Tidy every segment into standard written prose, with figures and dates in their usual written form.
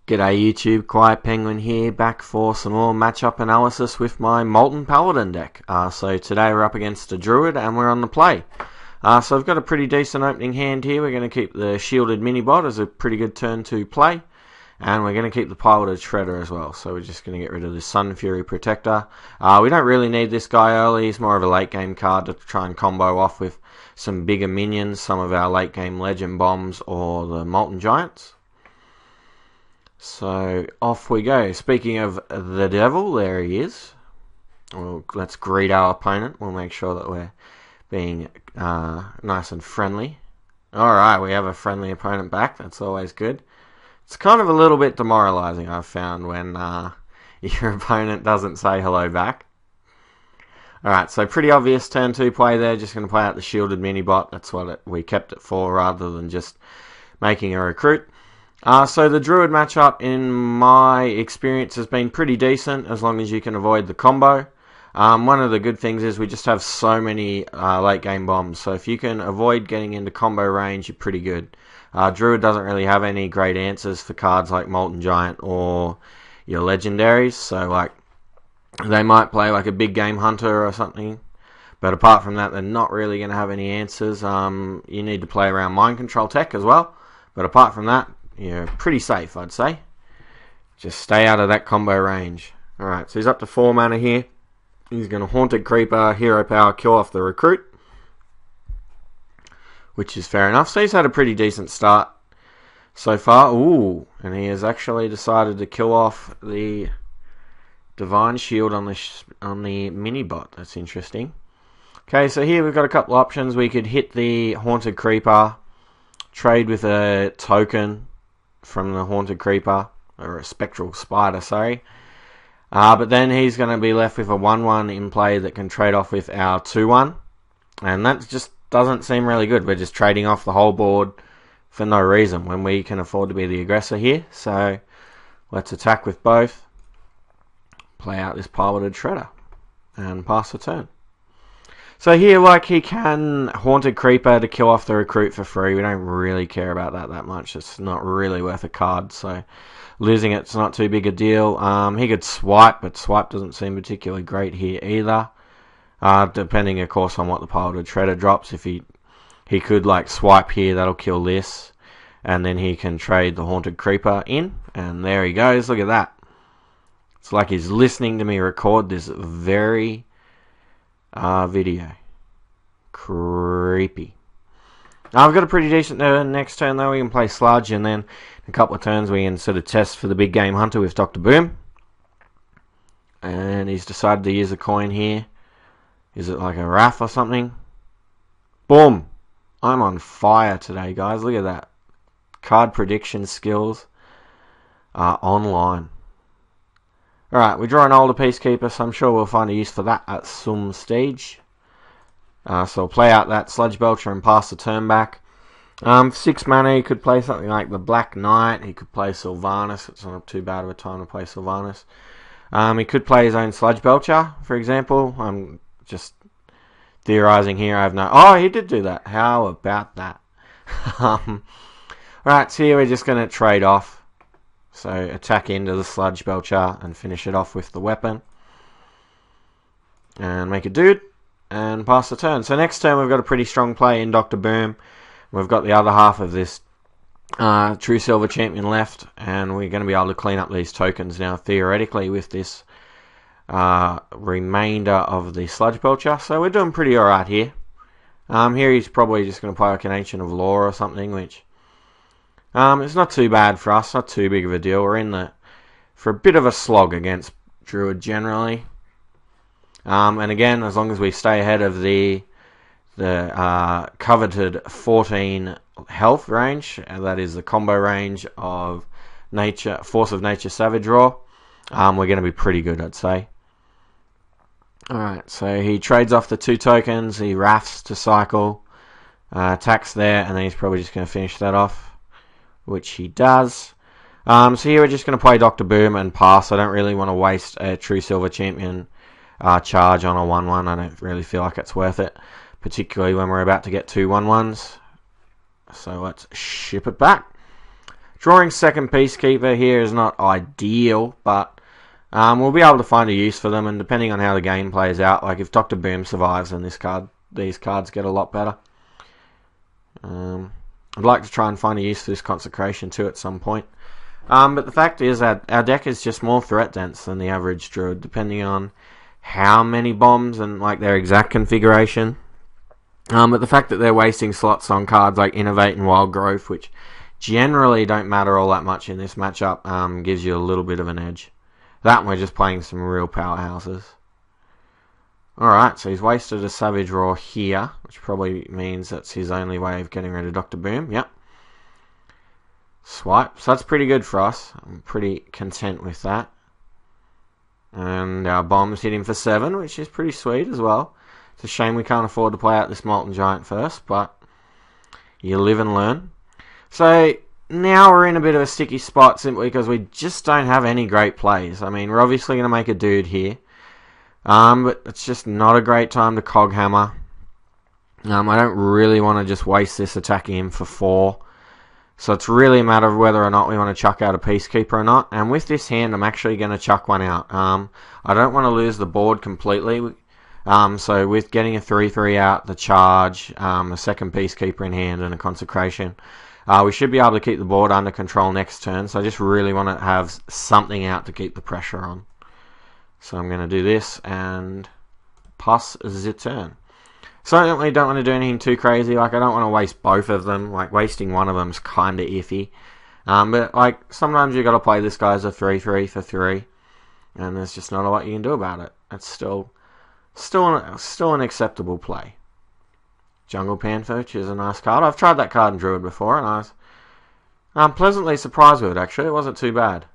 G'day YouTube, QuietPenguin here, back for some more matchup analysis with my Molten Paladin deck. So today we're up against a Druid and we're on the play. So I've got a pretty decent opening hand here. We're going to keep the shielded mini-bot as a pretty good turn to play. And we're going to keep the piloted Shredder as well. So we're just going to get rid of the Sun Fury Protector. We don't really need this guy early. He's more of a late game card to try and combo off with some bigger minions, some of our late game Legend Bombs or the Molten Giants. So off we go. Speaking of the devil, there he is. Well, let's greet our opponent. We'll make sure that we're being nice and friendly. Alright, we have a friendly opponent back. That's always good. It's kind of a little bit demoralizing, I've found, when your opponent doesn't say hello back. Alright, so pretty obvious turn 2 play there. Just going to play out the shielded mini-bot. That's what we kept it for, rather than just making a recruit. So the Druid matchup, in my experience, has been pretty decent as long as you can avoid the combo. One of the good things is we just have so many late game bombs, so if you can avoid getting into combo range, you're pretty good. Druid doesn't really have any great answers for cards like Molten Giant or your legendaries, so like they might play like a big game hunter or something, but apart from that, they're not really going to have any answers. You need to play around mind control tech as well, but apart from that, you're pretty safe, I'd say. Just stay out of that combo range. Alright, so he's up to 4 mana here. He's going to Haunted Creeper, Hero Power, kill off the Recruit, which is fair enough. So he's had a pretty decent start so far. Ooh, and he has actually decided to kill off the Divine Shield on the mini-bot. That's interesting. Okay, so here we've got a couple of options. We could hit the Haunted Creeper, trade with a token from the Haunted Creeper, or a Spectral Spider, sorry. But then he's going to be left with a 1-1 in play that can trade off with our 2-1. And that just doesn't seem really good. We're just trading off the whole board for no reason when we can afford to be the aggressor here. So let's attack with both. Play out this piloted Shredder and pass the turn. So here, like, he can Haunted Creeper to kill off the Recruit for free. We don't really care about that much. It's not really worth a card, so losing it's not too big a deal. He could Swipe, but Swipe doesn't seem particularly great here either. Depending, of course, on what the piloted Shredder drops. If he could, like, Swipe here, that'll kill this. And then he can trade the Haunted Creeper in. And there he goes. Look at that. It's like he's listening to me record this very video. Creepy. I've got a pretty decent next turn though. We can play Sludge, and then in a couple of turns we can sort of test for the big game hunter with Dr. Boom. And he's decided to use a coin here. Is it like a Wrath or something? Boom! I'm on fire today, guys. Look at that. Card prediction skills are online. Alright, we draw an older Peacekeeper, so I'm sure we'll find a use for that at some stage. So we'll play out that Sludge Belcher and pass the turn back. 6 mana, he could play something like the Black Knight. He could play Sylvanas. It's not too bad of a time to play Sylvanas. He could play his own Sludge Belcher, for example. I'm just theorizing here. I have no... Oh, he did do that. How about that? Alright, so here we're just going to trade off. So attack into the Sludge Belcher and finish it off with the weapon. And make a dude. And pass the turn. So next turn we've got a pretty strong play in Dr. Boom. We've got the other half of this True Silver Champion left. And we're going to be able to clean up these tokens now, theoretically, with this remainder of the Sludge Belcher. So we're doing pretty alright here. Here he's probably just going to play like an Ancient of Law or something, which... it's not too bad for us, not too big of a deal. We're in for a bit of a slog against Druid generally. And again, as long as we stay ahead of the coveted 14 health range, and that is the combo range of Force of Nature Savage Roar, we're going to be pretty good, I'd say. Alright, so he trades off the 2 tokens, he Wraths to cycle, attacks there, and then he's probably just going to finish that off, which he does. So here we're just going to play Dr. Boom and pass. I don't really want to waste a True Silver Champion charge on a 1-1. I don't really feel like it's worth it, particularly when we're about to get 2 1-1s. So let's ship it back. Drawing second Peacekeeper here is not ideal, but we'll be able to find a use for them, and depending on how the game plays out, like if Dr. Boom survives, then these cards get a lot better. I'd like to try and find a use for this Consecration too at some point. But the fact is that our deck is just more threat dense than the average Druid, depending on how many bombs and like their exact configuration. But the fact that they're wasting slots on cards like Innovate and Wild Growth, which generally don't matter all that much in this matchup, gives you a little bit of an edge. That and we're just playing some real powerhouses. Alright, so he's wasted a Savage Roar here, which probably means that's his only way of getting rid of Dr. Boom. Yep. Swipe. So that's pretty good for us. I'm pretty content with that. And our bombs hit him for 7, which is pretty sweet as well. It's a shame we can't afford to play out this Molten Giant first, but you live and learn. So now we're in a bit of a sticky spot simply because we just don't have any great plays. I mean, we're obviously going to make a dude here. But it's just not a great time to Cog Hammer. I don't really want to just waste this attacking him for 4. So it's really a matter of whether or not we want to chuck out a Peacekeeper or not. And with this hand, I'm actually going to chuck one out. I don't want to lose the board completely. So with getting a 3/3 out, the charge, a second Peacekeeper in hand, and a Consecration, we should be able to keep the board under control next turn. So I just really want to have something out to keep the pressure on. So I'm going to do this and pass the turn. Certainly don't want to do anything too crazy. Like, I don't want to waste both of them. Like, wasting one of them is kind of iffy. But, like, sometimes you've got to play this guy as a 3/3 for 3. And there's just not a lot you can do about it. It's still an acceptable play. Jungle Panther, which is a nice card. I've tried that card in Druid before, and I'm pleasantly surprised with it, actually. It wasn't too bad.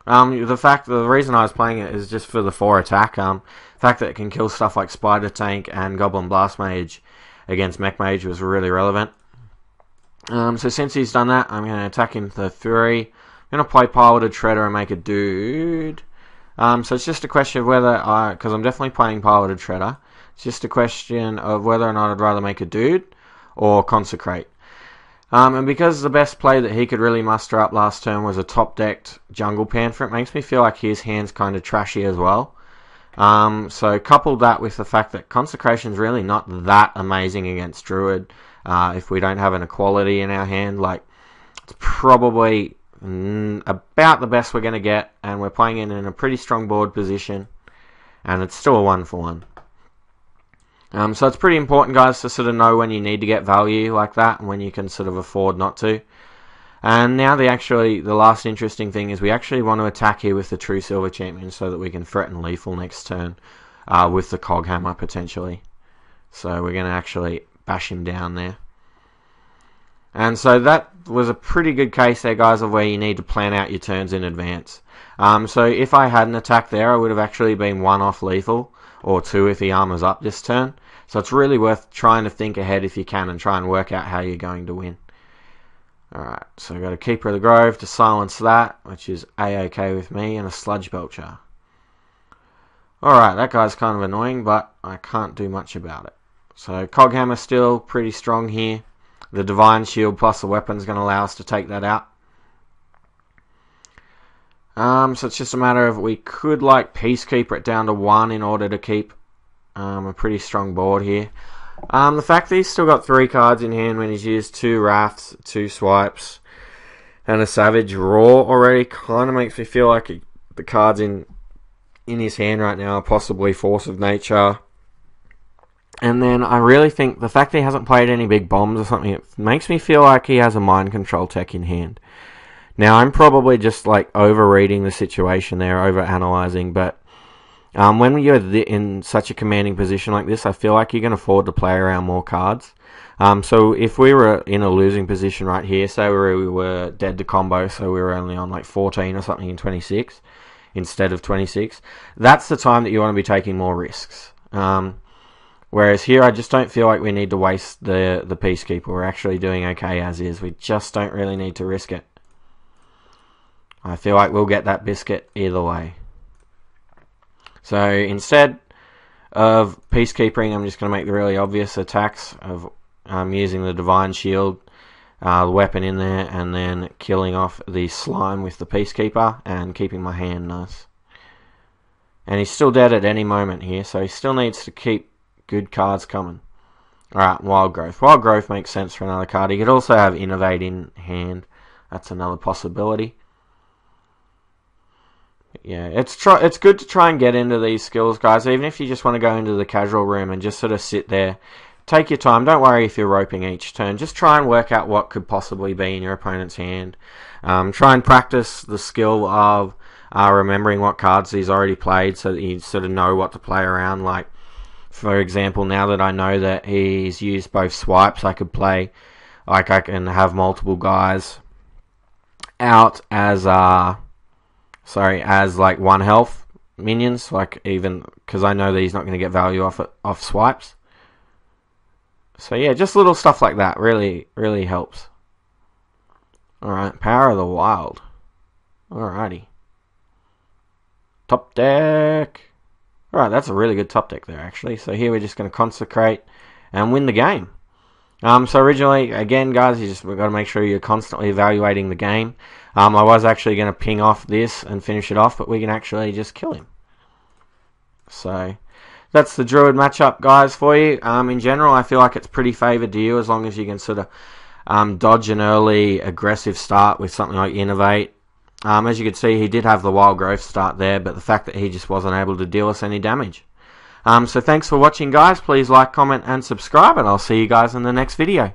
The reason I was playing it is just for the 4 attack. The fact that it can kill stuff like Spider Tank and Goblin Blast Mage against Mech Mage was really relevant. So since he's done that, I'm going to attack him for 3. I'm going to play Piloted Shredder and make a dude. So it's just a question of whether because I'm definitely playing Piloted Shredder, it's just a question of whether or not I'd rather make a dude or Consecrate. And because the best play that he could really muster up last turn was a top-decked Jungle Panther, it makes me feel like his hand's kind of trashy as well. So couple that with the fact that Consecration's really not that amazing against Druid. If we don't have an equality in our hand, like, it's probably about the best we're going to get, and we're playing it in a pretty strong board position, and it's still a 1-for-1. So it's pretty important, guys, to sort of know when you need to get value like that and when you can sort of afford not to. And now the last interesting thing is we actually want to attack here with the True Silver Champion so that we can threaten lethal next turn with the Cog Hammer potentially. So we're going to actually bash him down there. And so that was a pretty good case there, guys, of where you need to plan out your turns in advance. So if I had an attack there, I would have actually been 1 off lethal, or 2 if he armors up this turn. So it's really worth trying to think ahead if you can and try and work out how you're going to win. Alright, so I've got a Keeper of the Grove to silence that, which is A-OK with me, and a Sludge Belcher. Alright, that guy's kind of annoying, but I can't do much about it. So Cog Hammer still pretty strong here. The Divine Shield plus the weapon's going to allow us to take that out. So it's just a matter of we could like Peacekeeper it down to 1 in order to keep a pretty strong board here. The fact that he's still got 3 cards in hand when he's used 2 Wraths, 2 Swipes, and a Savage Roar already kind of makes me feel like the cards in his hand right now are possibly Force of Nature. And then I really think the fact that he hasn't played any big bombs or something, it makes me feel like he has a Mind Control tech in hand. Now, I'm probably just like overreading the situation there, overanalyzing, but when you're in such a commanding position like this, I feel like you can afford to play around more cards. So if we were in a losing position right here, say we were dead to combo, so we were only on like 14 or something in 26 instead of 26, that's the time that you want to be taking more risks. Whereas here, I just don't feel like we need to waste the Peacekeeper. We're actually doing okay as is. We just don't really need to risk it. I feel like we'll get that biscuit either way. So instead of Peacekeeping, I'm just going to make the really obvious attacks of using the Divine Shield the weapon in there, and then killing off the slime with the Peacekeeper and keeping my hand nice. And he's still dead at any moment here, so he still needs to keep good cards coming. Alright, Wild Growth. Wild Growth makes sense for another card. He could also have Innovate in hand. That's another possibility. Yeah, it's good to try and get into these skills, guys. Even if you just want to go into the casual room and just sort of sit there. Take your time. Don't worry if you're roping each turn. Just try and work out what could possibly be in your opponent's hand. Try and practice the skill of remembering what cards he's already played so that you sort of know what to play around. Like, for example, now that I know that he's used both swipes, I could play, like, I can have multiple guys out as as like 1 health minions, like, even because I know that he's not going to get value off swipes. So yeah, just little stuff like that really helps. Alright, Power of the Wild. Alrighty. Top deck. Alright, that's a really good top deck there, actually. So here we're just going to consecrate and win the game. So originally, again, guys, we've got to make sure you're constantly evaluating the game. I was actually going to ping off this and finish it off, but we can actually just kill him. So that's the Druid matchup, guys, for you. In general, I feel like it's pretty favoured to you as long as you can sort of dodge an early aggressive start with something like Innovate. As you can see, he did have the Wild Growth start there, but the fact that he just wasn't able to deal us any damage. So thanks for watching, guys. Please like, comment, and subscribe, and I'll see you guys in the next video.